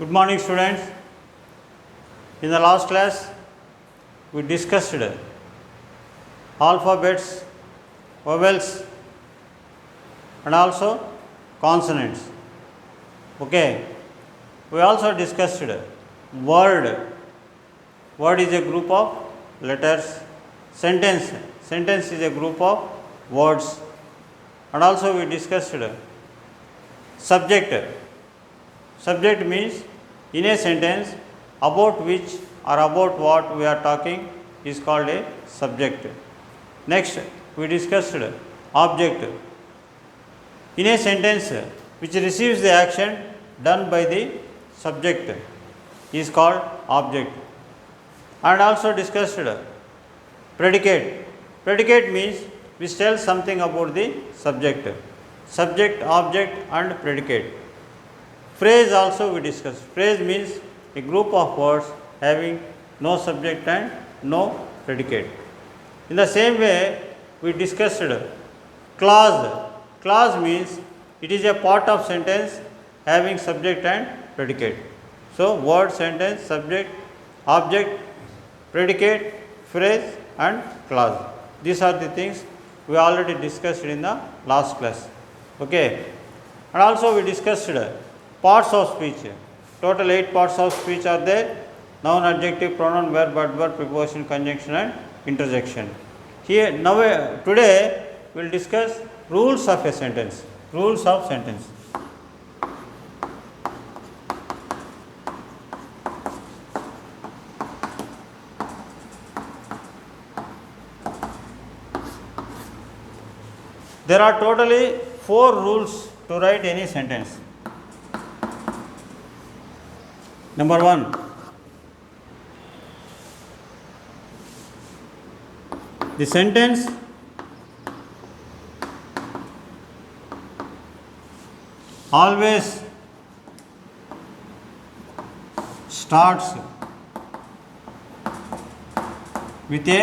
Good morning, students. In the last class, we discussed alphabets, vowels, and also consonants. Okay. We also discussed word. Word is a group of letters. Sentence. Sentence is a group of words. And also we discussed subject. Subject means in a sentence about which or about what we are talking is called a subject. Next, we discussed object. In a sentence which receives the action done by the subject is called object. And also discussed predicate. Predicate means we tell something about the subject. Subject, object, and predicate. Phrase also we discussed. Phrase means a group of words having no subject and no predicate. In the same way, we discussed clause. Clause means it is a part of sentence having subject and predicate. So, word, sentence, subject, object, predicate, phrase, and clause. These are the things we already discussed in the last class. Okay. And also we discussed parts of speech. Total 8 parts of speech are there: noun, adjective, pronoun, verb, adverb, preposition, conjunction, and interjection. Here now today we will discuss rules of a sentence. Rules of sentence. There are totally 4 rules to write any sentence. Number 1, the sentence always starts with a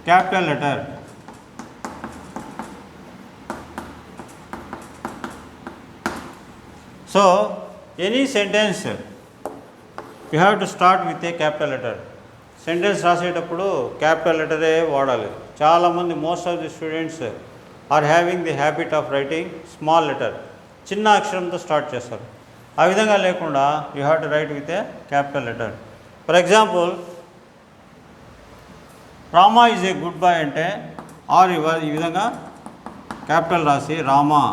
capital letter. So, any sentence you have to start with a capital letter. Sentence రాసేటప్పుడు capital లెటరే వాడాలి. చాలామంది most of the students are having the habit of writing small letter, చిన్న అక్షరంతో start చేస్తారు. ఆ విధంగా లేకుండా you have to write with a capital letter. For example, Rama is a good boy అంటే ఆర్ ఈ విధంగా క్యాపిటల్ రాసి Rama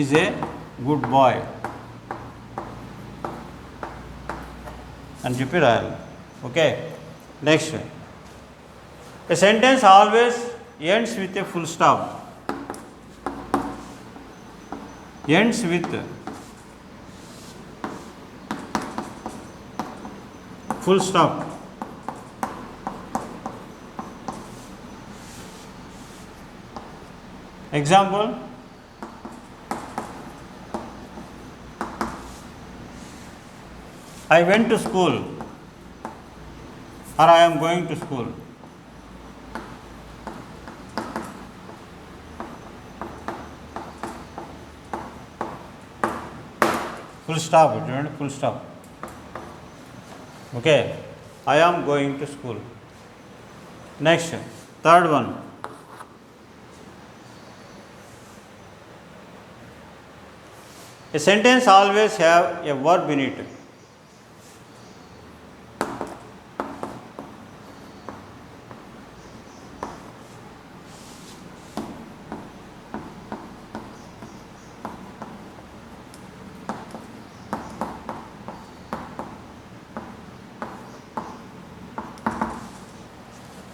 is a good boy అని చెప్పి రాయాలి. Okay. Next, a sentence always ends with a full stop. Ends with full stop. Example, I went to school or I am going to school. Full stop, full stop. Okay, I am going to school. Next, third one. A sentence always have a verb in it.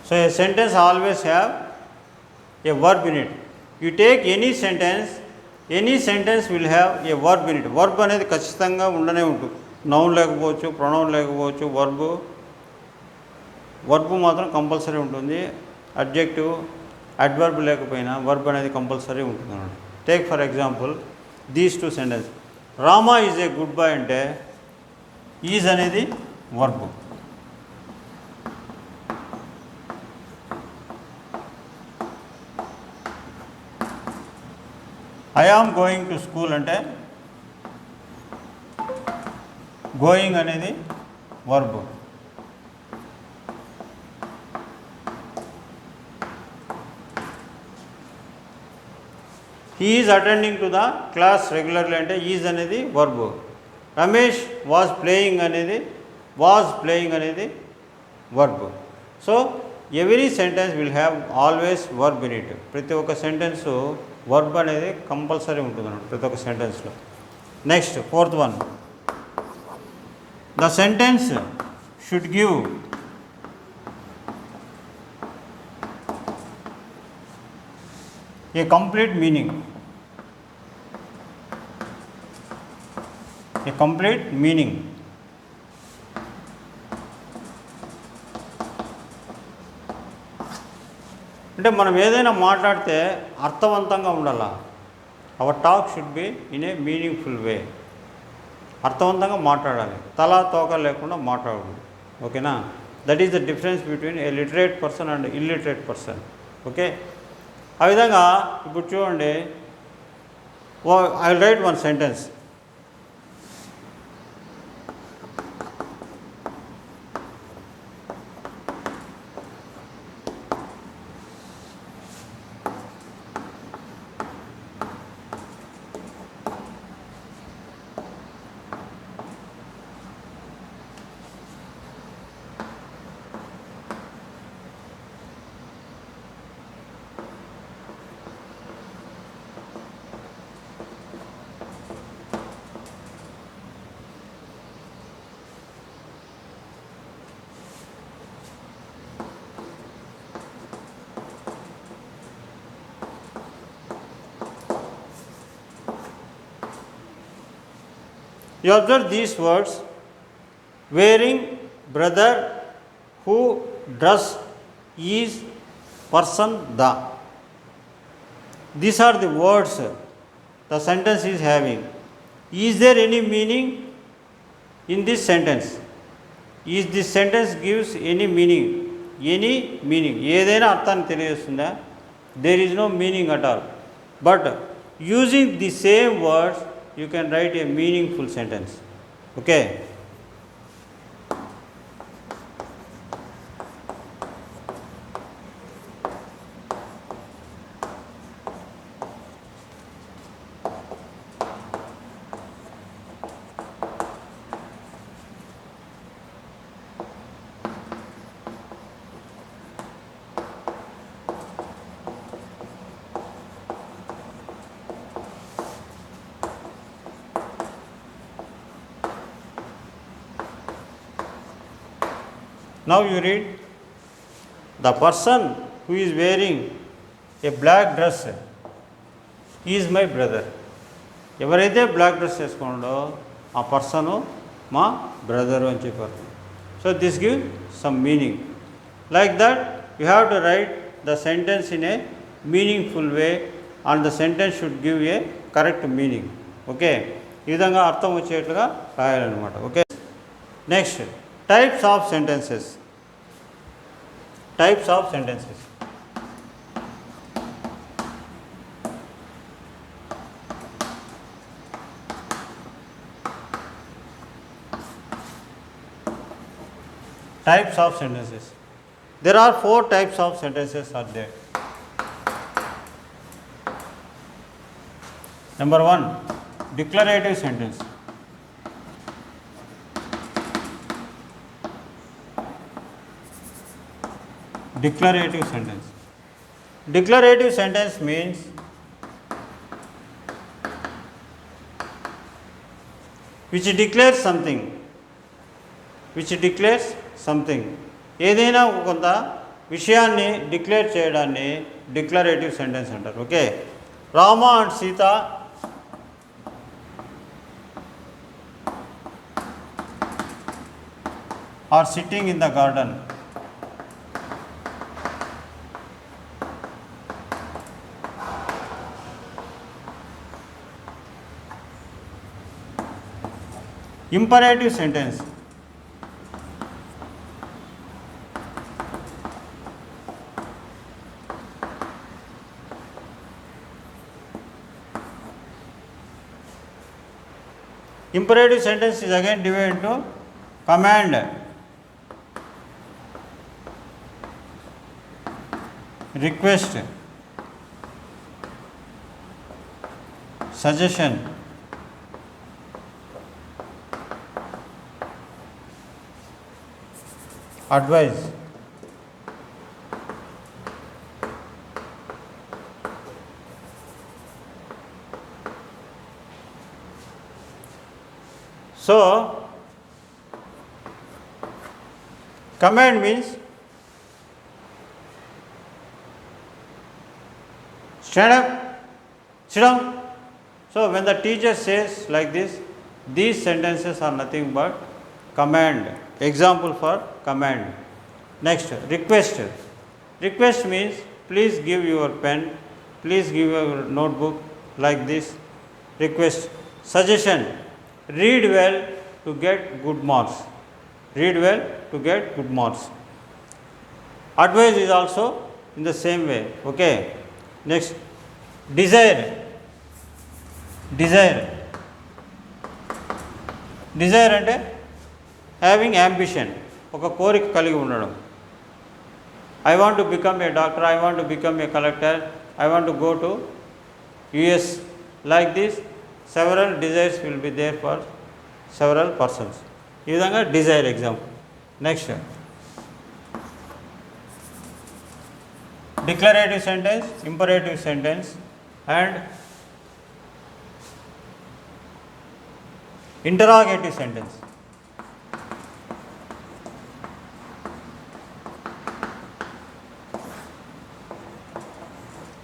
So, a sentence always have a verb in it. You take any sentence will have a verb in it. Verb అనేది ఖచ్చితంగా ఉండనే ఉంటుంది. Noun లేకపోవచ్చు, pronoun లేకపోవచ్చు, verb మాత్రం compulsory ఉంటుంది. Adjective, adverb లేకపోయినా verb అనేది కంపల్సరీ ఉంటుంది అన్నమాట. Take for example these 2 sentence. Rama is a good boy అంటే ఈజ్ అనేది verb. I I am going to school అంటే గోయింగ్ అనేది verb. He is attending to the class regularly అంటే ఈజ్ అనేది వర్బ్. రమేష్ వాజ్ ప్లేయింగ్ అనేది verb. So every sentence will have always verb in it. ప్రతి ఒక్క sentence verb అనేది compulsory ఉంటుంది అన్నమాట ప్రతి ఒక్క సెంటెన్స్లో. Next fourth one, the sentence should give a complete meaning. A complete meaning అంటే మనం ఏదైనా మాట్లాడితే అర్థవంతంగా ఉండాలా. Our talk should be in a meaningful way. అర్థవంతంగా మాట్లాడాలి, తలా తోక లేకుండా మాట్లాడకూడదు. ఓకేనా? That is the difference between a literate person and illiterate person. Okay, ఆ విధంగా ఇప్పుడు చూడండి, I will write one sentence. You observe these words, wearing, brother, who, dress, is, person, the. These are the words the sentence is having. Is there any meaning in this sentence? Is this sentence gives any meaning? Any meaning? ఏదైనా అర్థాన్ని తెలియజేస్తుందా? There is no meaning at all. But using the same words, you can write a meaningful sentence. Okay? Now you read, the person who is wearing a black dress is my brother. ఎవరైతే black dress వేసుకోండో ఆ person మా brother అని చెప్పారు. So this give some meaning. Like that you have to write the sentence in a meaningful way and the sentence should give a correct meaning. Okay, ఈ విధంగా అర్థం వచ్చేట్లుగా రాయాలన్నమాట. Okay, next types of sentences. Types of sentences. Types of sentences. There are 4 types of sentences are there. Number 1, declarative sentence. Declarative sentence. Declarative sentence means which declares something. Which declares something. ఏదైనా కొంత విషయాన్ని declare చేయడాన్ని declarative sentence అంటారు. Okay, Rama and Sita are sitting in the garden. Imperative sentence. Imperative sentence is again divided into command, request, suggestion, advice. So, command means stand up, sit down. So, when the teacher says like this, these sentences are nothing but command. Example for command. Next, request. Request means please give your pen, please give your notebook, like this. Request. Suggestion. Read well to get good marks. Read well to get good marks. Advice is also in the same way. Okay. Next, desire. Desire. Desire అంటే having ambition, ఒక కోరిక కలిగి ఉండడం. I want to become a doctor, I want to become a collector, I want to go to US. Like this, several desires will be there for several persons. ఈ విధంగా desire example. Next, declarative sentence, imperative sentence and interrogative sentence.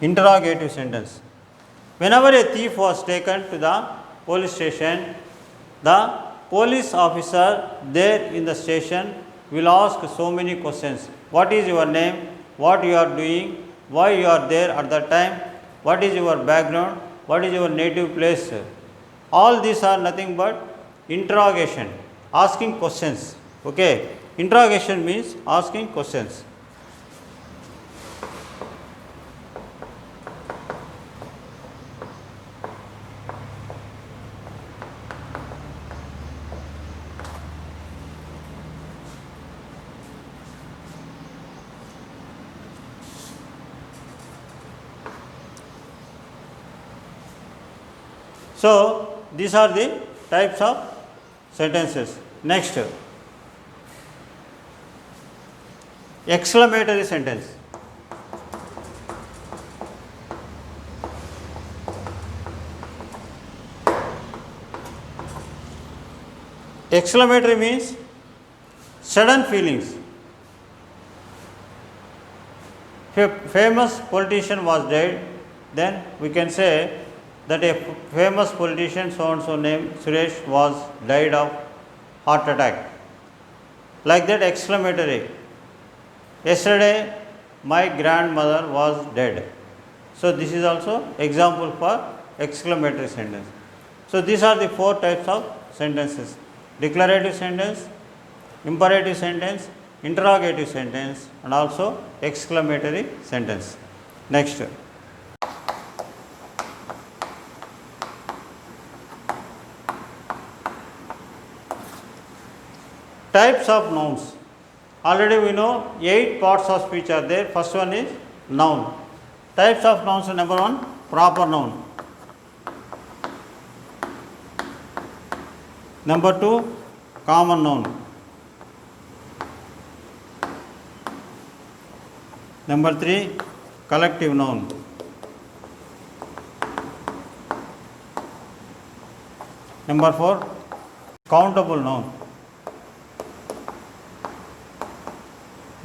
Interrogative sentence. Whenever a thief was taken to the police station, the police officer there in the station will ask so many questions. What is your name? What you are doing? Why you are there at that time? What is your background? What is your native place? All these are nothing but interrogation, asking questions. Okay, interrogation means asking questions. So, these are the types of sentences. Next, exclamatory sentence. Exclamatory means sudden feelings. If a famous politician was dead, then we can say that a famous politician so and so named Suresh was died of heart attack. Like that, exclamatory. Yesterday my grandmother was dead. So this is also example for exclamatory sentence. So these are the four types of sentences: declarative sentence, imperative sentence, interrogative sentence and also exclamatory sentence. Next, types of nouns. Already we know 8 parts of speech are there. First one is noun. Types of nouns. Number 1, proper noun. Number 2, common noun. Number 3, collective noun. Number 4, countable noun.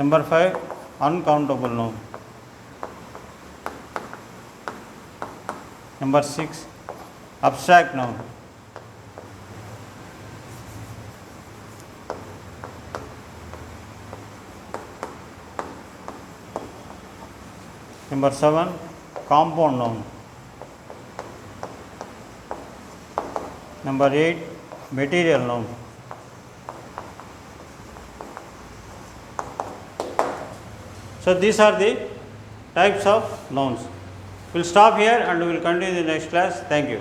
Number 5, uncountable noun. Number 6, abstract noun. Number 7, compound noun. Number 8, material noun. So these are the types of nouns. We will stop here and we will continue in the next class. Thank you.